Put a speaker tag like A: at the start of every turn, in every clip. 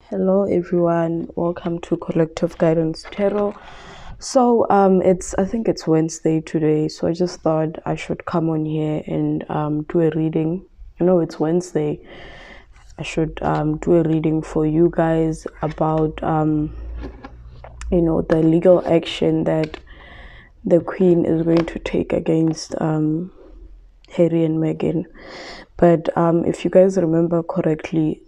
A: Hello everyone, welcome to Collective Guidance Tarot. So I think it's Wednesday today, so I just thought I should come on here and do a reading. It's Wednesday. I should do a reading for you guys about the legal action that the Queen is going to take against Harry and Meghan. But if you guys remember correctly,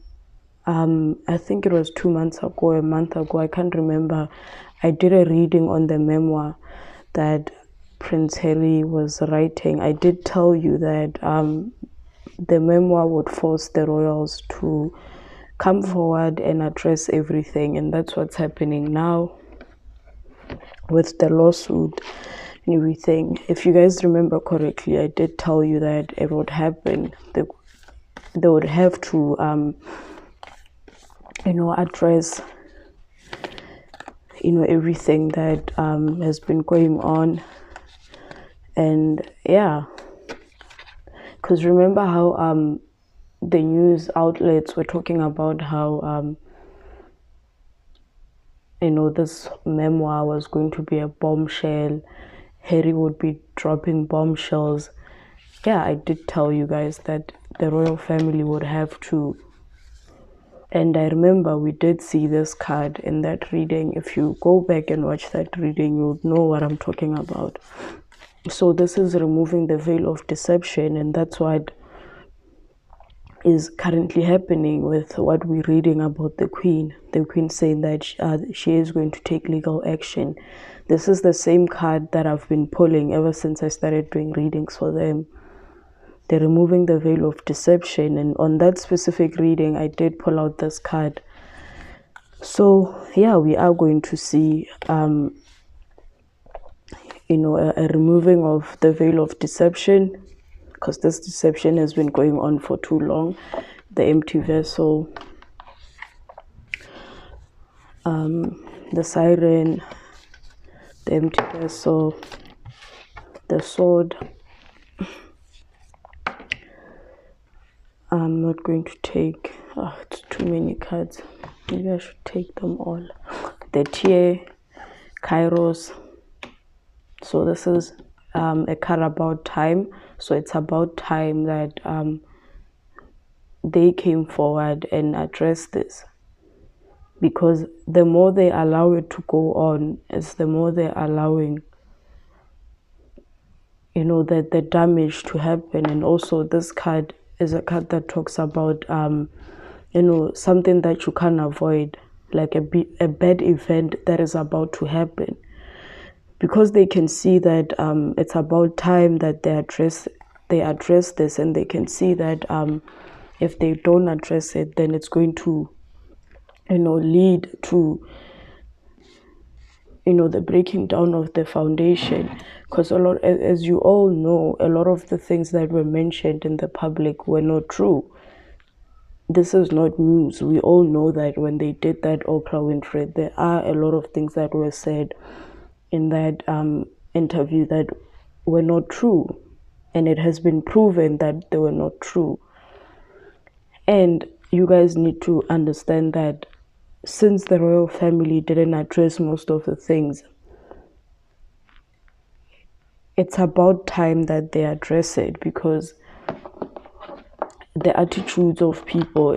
A: I think it was 2 months ago, a month ago, I can't remember, I did a reading on the memoir that Prince Harry was writing. I did tell you that the memoir would force the royals to come forward and address everything, and that's what's happening now with the lawsuit and everything. If you guys remember correctly, I did tell you that it would happen. They would have to address everything that has been going on. And yeah, because remember how the news outlets were talking about how this memoir was going to be a bombshell. Harry would be dropping bombshells. Yeah, I did tell you guys that the royal family would have to. And I remember we did see this card in that reading. If you go back and watch that reading, you'll know what I'm talking about. So this is removing the veil of deception, and that's what is currently happening with what we're reading about the Queen. The Queen saying that she is going to take legal action. This is the same card that I've been pulling ever since I started doing readings for them. They're removing the veil of deception, and on that specific reading I did pull out this card. So yeah, we are going to see a removing of the veil of deception, because this deception has been going on for too long. The empty vessel, the siren, the empty vessel, the sword. I'm not going to take, it's too many cards. Maybe I should take them all. The tear, Kairos. So this is a card about time. So it's about time that they came forward and addressed this. Because the more they allow it to go on, it's the more they're allowing that the damage to happen. And also this card is a card that talks about something that you can't avoid, like a bad event that is about to happen. Because they can see that it's about time that they address this, and they can see that if they don't address it, then it's going to lead to the breaking down of the foundation. Because as you all know, a lot of the things that were mentioned in the public were not true. This is not news. We all know that when they did that Oprah Winfrey, there are a lot of things that were said in that interview that were not true, and it has been proven that they were not true. And you guys need to understand that since the royal family didn't address most of the things, it's about time that they address it, because the attitudes of people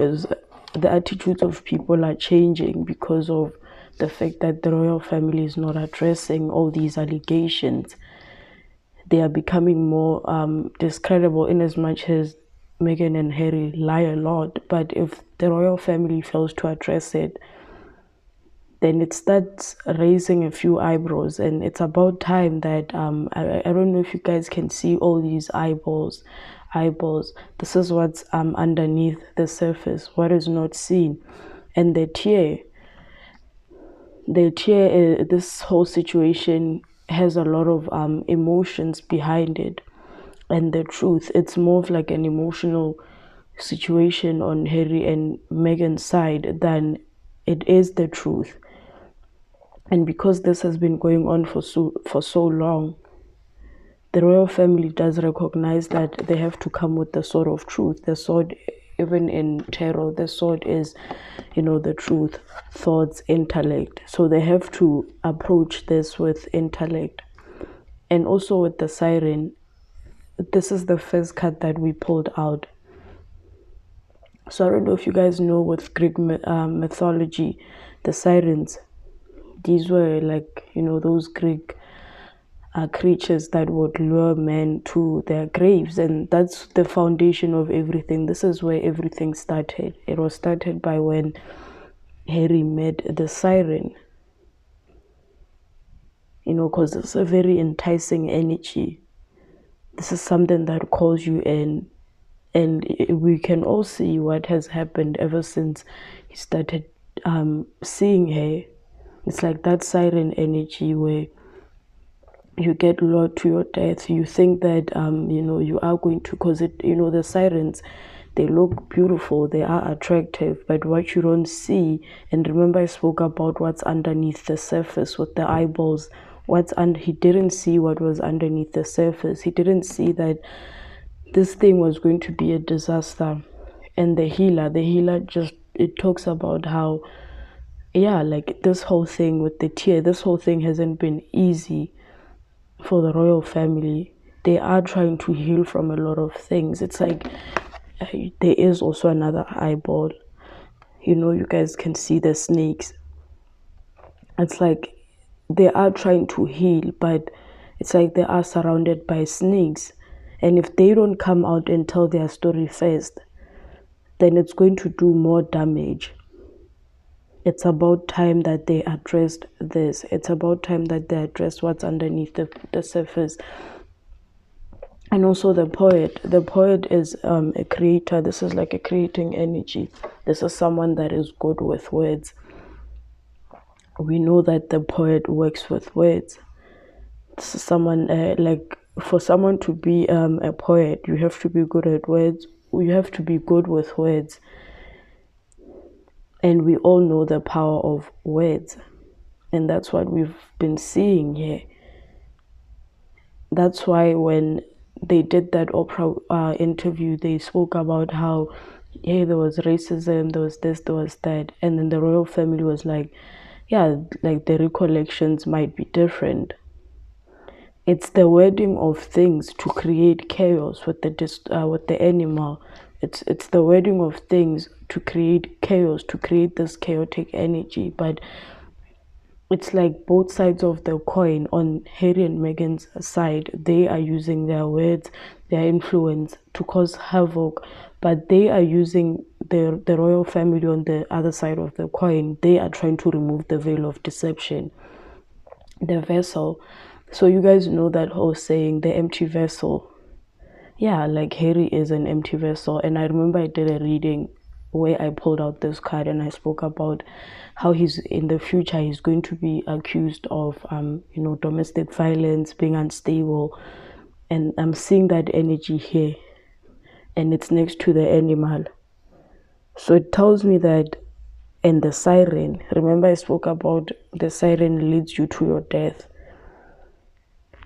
A: are changing because of the fact that the royal family is not addressing all these allegations. They are becoming more discreditable, in as much as Meghan and Harry lie a lot. But if the royal family fails to address it, then it starts raising a few eyebrows. And it's about time that I don't know if you guys can see all these eyeballs. This is what's underneath the surface, what is not seen. And the tear, this whole situation has a lot of emotions behind it. And the truth, it's more of like an emotional situation on Harry and Meghan's side than it is the truth. And because this has been going on for so long, the royal family does recognize that they have to come with the sword of truth. The sword even in tarot, the sword is, the truth, thoughts, intellect. So they have to approach this with intellect. And also with the siren, this is the first card that we pulled out. So I don't know if you guys know, with Greek mythology, the sirens, these were like, those Greek creatures that would lure men to their graves, and that's the foundation of everything. This is where everything started. It was started by when Harry met the siren, because it's a very enticing energy. This is something that calls you in, and we can all see what has happened ever since he started seeing her. It's like that siren energy where you get lured to your death. You think that you are going to, because the sirens, they look beautiful, they are attractive, but what you don't see, and remember I spoke about what's underneath the surface with the eyeballs. He didn't see what was underneath the surface. He didn't see that this thing was going to be a disaster. And the healer just, it talks about how, like this whole thing with the tear, this whole thing hasn't been easy for the royal family. They are trying to heal from a lot of things. It's like there is also another eyeball. You guys can see the snakes. It's like they are trying to heal, but it's like they are surrounded by snakes. And if they don't come out and tell their story first, then it's going to do more damage. It's about time that they addressed this. It's about time that they address what's underneath the surface. And also the poet. The poet is a creator. This is like a creating energy. This is someone that is good with words. We know that the poet works with words. This is someone, like, for someone to be a poet, you have to be good at words. You have to be good with words. And we all know the power of words. And that's what we've been seeing here. That's why when they did that Oprah interview, they spoke about how, there was racism, there was this, there was that. And then the royal family was like, like the recollections might be different. It's the wording of things to create chaos with the animal. It's the wording of things to create chaos, to create this chaotic energy. But it's like both sides of the coin. On Harry and Meghan's side, they are using their words, their influence to cause havoc, but they are using the royal family on the other side of the coin. They are trying to remove the veil of deception, the vessel. So you guys know that whole saying, the empty vessel. Yeah, like Harry is an empty vessel. And I remember I did a reading where I pulled out this card and I spoke about how he's in the future, he's going to be accused of domestic violence, being unstable. And I'm seeing that energy here, and it's next to the animal. So it tells me that, and the siren, remember I spoke about the siren leads you to your death.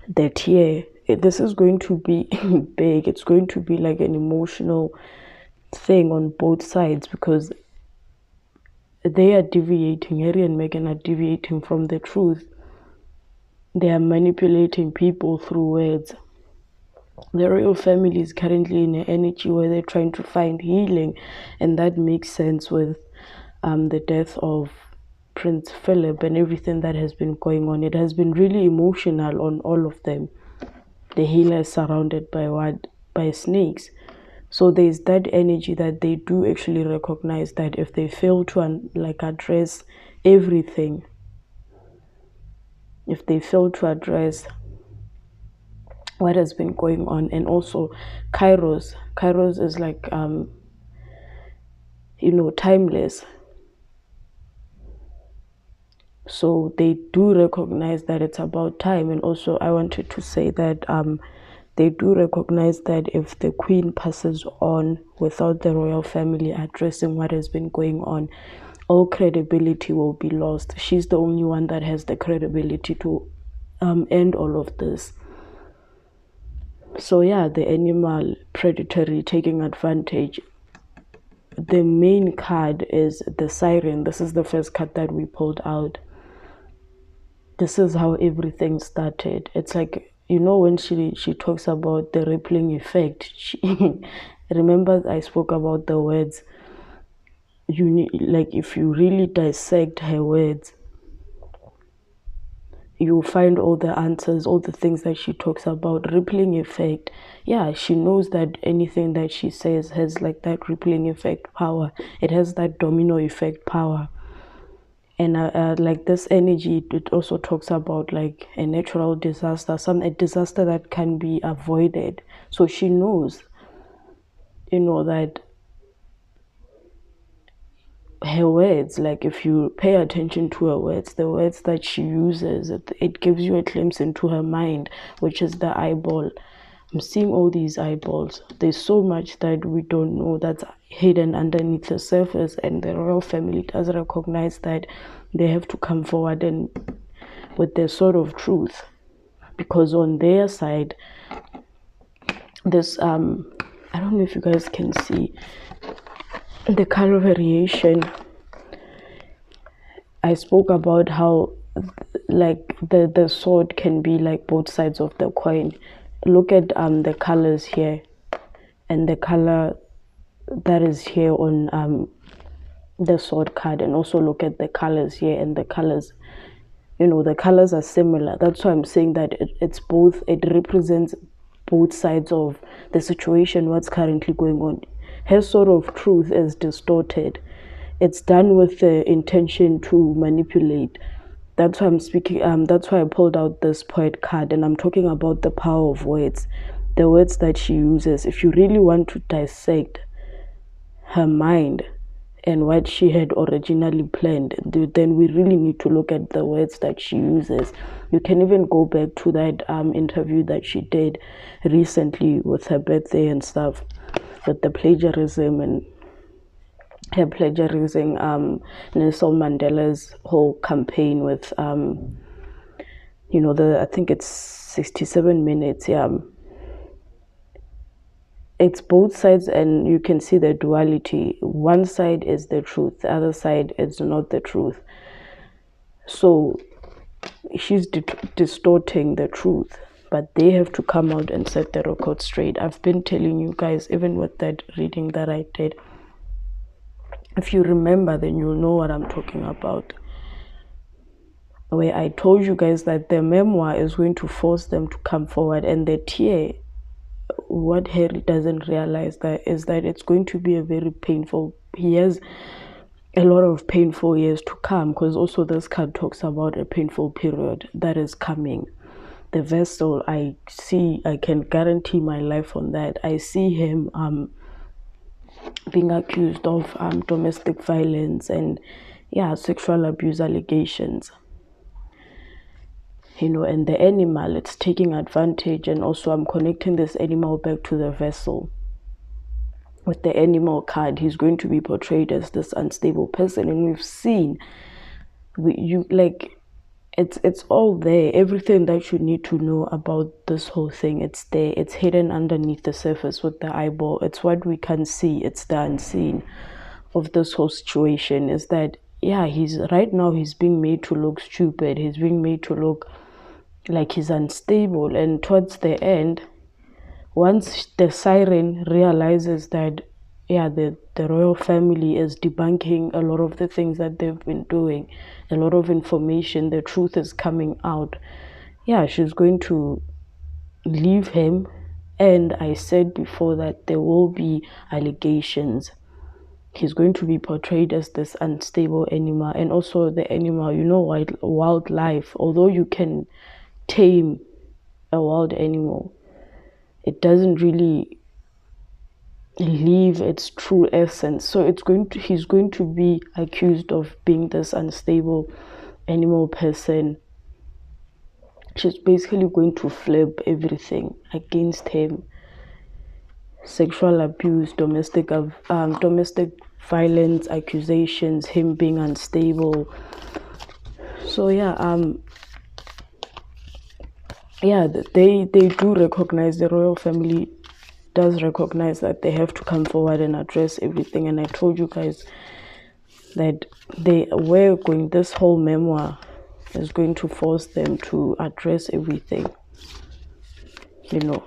A: The tear, this is going to be big. It's going to be like an emotional thing on both sides, because they are deviating. Harry and Meghan are deviating from the truth. They are manipulating people through words. The royal family is currently in an energy where they're trying to find healing, and that makes sense with the death of Prince Philip and everything that has been going on. It has been really emotional on all of them. The healer is surrounded by what? By snakes. So there's that energy that they do actually recognize that if they fail to address everything, if they fail to address what has been going on. And also Kairos is like timeless. So they do recognize that it's about time. And also I wanted to say that they do recognize that if the queen passes on without the royal family addressing what has been going on, all credibility will be lost. She's the only one that has the credibility to end all of this. So yeah, the animal predatory, taking advantage. the main card is the siren. This is the first card that we pulled out. This is how everything started. It's like, you know, when she talks about the rippling effect, remember I spoke about the words. You need, like, if you really dissect her words, you'll find all the answers, all the things that she talks about. Rippling effect, yeah, she knows that anything that she says has like that rippling effect power. It has that domino effect power. And like this energy, it also talks about like a natural disaster, a disaster that can be avoided. So she knows, you know, that her words, like if you pay attention to her words, the words that she uses, it gives you a glimpse into her mind, which is the eyeball. I'm seeing all these eyeballs. There's so much that we don't know that's hidden underneath the surface, and the royal family does recognize that they have to come forward and with their sort of truth, because on their side, this I don't know if you guys can see the color variation. I spoke about how like the sword can be like both sides of the coin. Look at the colors here and the color that is here on the sword card, and also look at the colors here and the colors, you know, the colors are similar. That's why I'm saying that it's both, it represents both sides of the situation, what's currently going on. Her sort of truth is distorted. It's done with the intention to manipulate. That's why I'm speaking, that's why I pulled out this poet card, and I'm talking about the power of words, the words that she uses. If you really want to dissect her mind and what she had originally planned, then we really need to look at the words that she uses. You can even go back to that interview that she did recently with her birthday and stuff, with the plagiarism and her plagiarizing Nelson Mandela's whole campaign with you know, I think it's 67 minutes. Yeah, it's both sides, and you can see the duality. One side is the truth, the other side is not the truth. So she's distorting the truth, but they have to come out and set the record straight. I've been telling you guys, even with that reading that I did, if you remember, then you'll know what I'm talking about, where I told you guys that the memoir is going to force them to come forward, and the tear, what Harry doesn't realize that is that it's going to be a very painful, he has a lot of painful years to come, because also this card talks about a painful period that is coming. The vessel, I can guarantee my life on that. I see him being accused of domestic violence and sexual abuse allegations, you know, and the animal, it's taking advantage. And also I'm connecting this animal back to the vessel. With the animal card, he's going to be portrayed as this unstable person, and we've seen it's all there. Everything that you need to know about this whole thing, it's there. It's hidden underneath the surface with the eyeball. It's what we can see. It's the unseen of this whole situation, is that he's right now, he's being made to look stupid. He's being made to look like he's unstable. And towards the end, once the siren realizes that the royal family is debunking a lot of the things that they've been doing, a lot of information, the truth is coming out, she's going to leave him. And I said before that there will be allegations. He's going to be portrayed as this unstable animal. And also the animal, you know, wildlife, although you can tame a wild animal, it doesn't really leave its true essence. So he's going to be accused of being this unstable animal person. She's basically going to flip everything against him. Sexual abuse, domestic violence accusations, him being unstable. So they do recognize, the royal family does recognize that they have to come forward and address everything. And I told you guys that this whole memoir is going to force them to address everything, you know.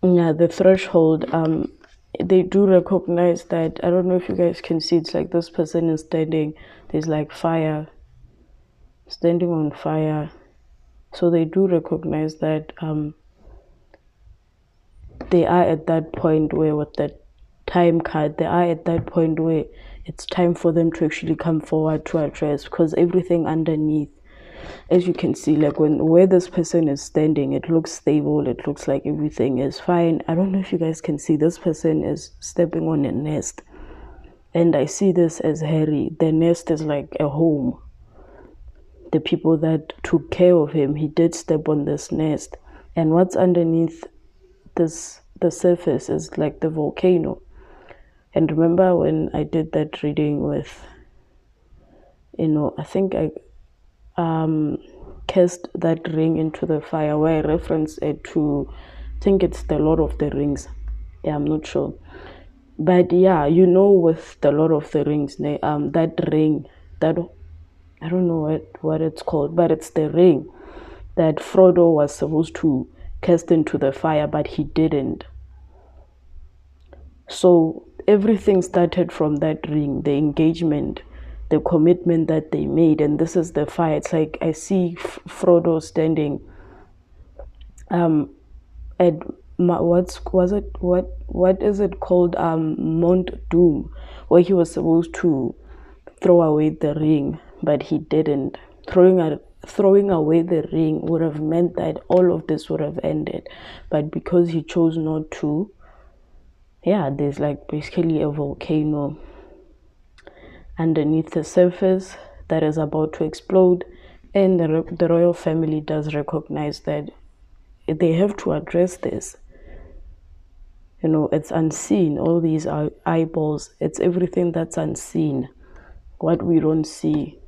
A: Yeah, the threshold, they do recognize that. I don't know if you guys can see, it's like this person is standing, there's like fire, standing on fire. So they do recognize that they are at that point where, with that time card, they are at that point where it's time for them to actually come forward to address, because everything underneath, as you can see, like where this person is standing, it looks stable, it looks like everything is fine. I don't know if you guys can see, this person is stepping on a nest, and I see this as Harry. The nest is like a home. The people that took care of him, he did step on this nest, and what's underneath the surface is like the volcano. And remember when I did that reading with, I think I cast that ring into the fire, where I reference it to, I think it's the Lord of the Rings. Yeah, I'm not sure, but yeah, with the Lord of the Rings, that ring, that, I don't know what it's called, but it's the ring that Frodo was supposed to cast into the fire, but he didn't. So everything started from that ring, the engagement, the commitment that they made. And this is the fire. It's like I see Frodo standing at what is it called, Mount Doom, where he was supposed to throw away the ring, but he didn't. Throwing away the ring would have meant that all of this would have ended, but because he chose not to, there's like basically a volcano underneath the surface that is about to explode. And the royal family does recognize that they have to address this. It's unseen. All these eyeballs, it's everything that's unseen, what we don't see.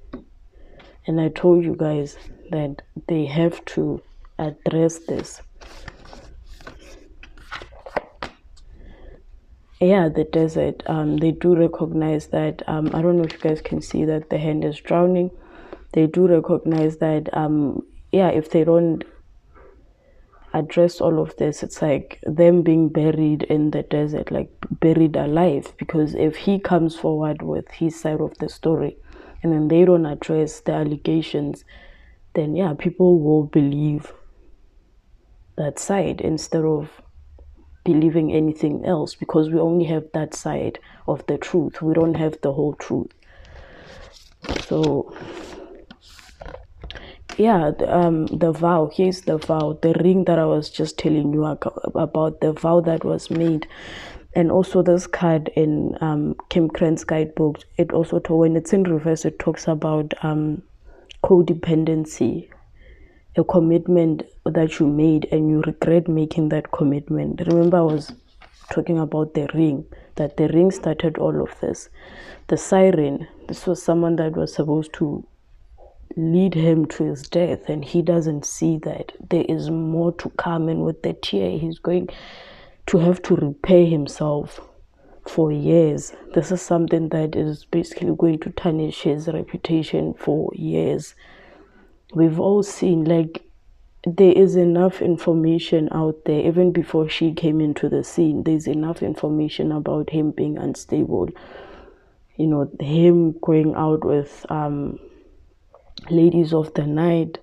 A: And I told you guys that they have to address this. Yeah, the desert, they do recognize that, I don't know if you guys can see that the hand is drowning. They do recognize that, if they don't address all of this, it's like them being buried in the desert, like buried alive. Because if he comes forward with his side of the story, and then they don't address the allegations, then people will believe that side instead of believing anything else, because we only have that side of the truth. We don't have the whole truth. So the vow, here's the vow, the ring that I was just telling you about, the vow that was made. And also this card in Kim Krantz guidebook, it also when it's in reverse, it talks about codependency, a commitment that you made and you regret making that commitment. Remember, I was talking about the ring, that the ring started all of this. The siren, this was someone that was supposed to lead him to his death, and he doesn't see that there is more to come. And with the tear, he's going to have to repay himself for years. This is something that is basically going to tarnish his reputation for years. We've all seen, like, there is enough information out there. Even before she came into the scene, there's enough information about him being unstable. Him going out with ladies of the night,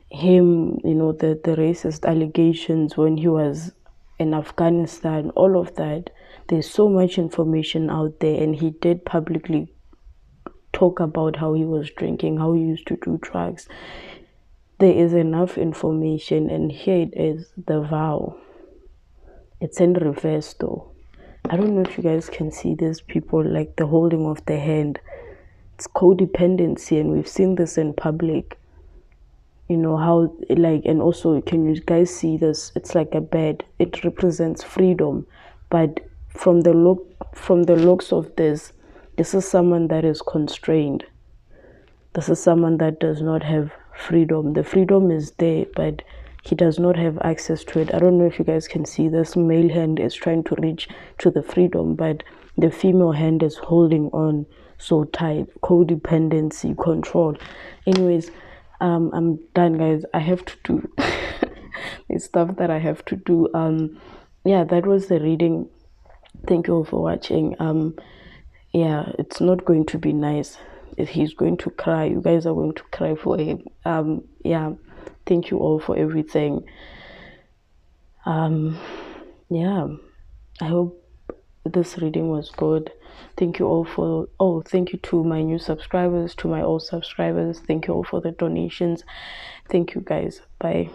A: him, the racist allegations when he was in Afghanistan, all of that. There's so much information out there, and he did publicly talk about how he was drinking, how he used to do drugs. There is enough information, and here it is, the vow. It's in reverse though. I don't know if you guys can see these people, like the holding of the hand. It's codependency, and we've seen this in public. How, like, and also, can you guys see this? It's like a bed. It represents freedom, but from the looks of this, This is someone that is constrained. This is someone that does not have freedom. The freedom is there, but he does not have access to it. I don't know if you guys can see this male hand is trying to reach to the freedom, but the female hand is holding on so tight. Codependency, control. Anyways, I'm done, guys. I have to do the stuff that I have to do. Yeah, that was the reading. Thank you all for watching. Yeah, it's not going to be nice. If he's going to cry, you guys are going to cry for him. Yeah, thank you all for everything. Yeah, I hope this reading was good. Thank you all for, oh, thank you to my new subscribers, to my old subscribers. Thank you all for the donations. Thank you guys. Bye.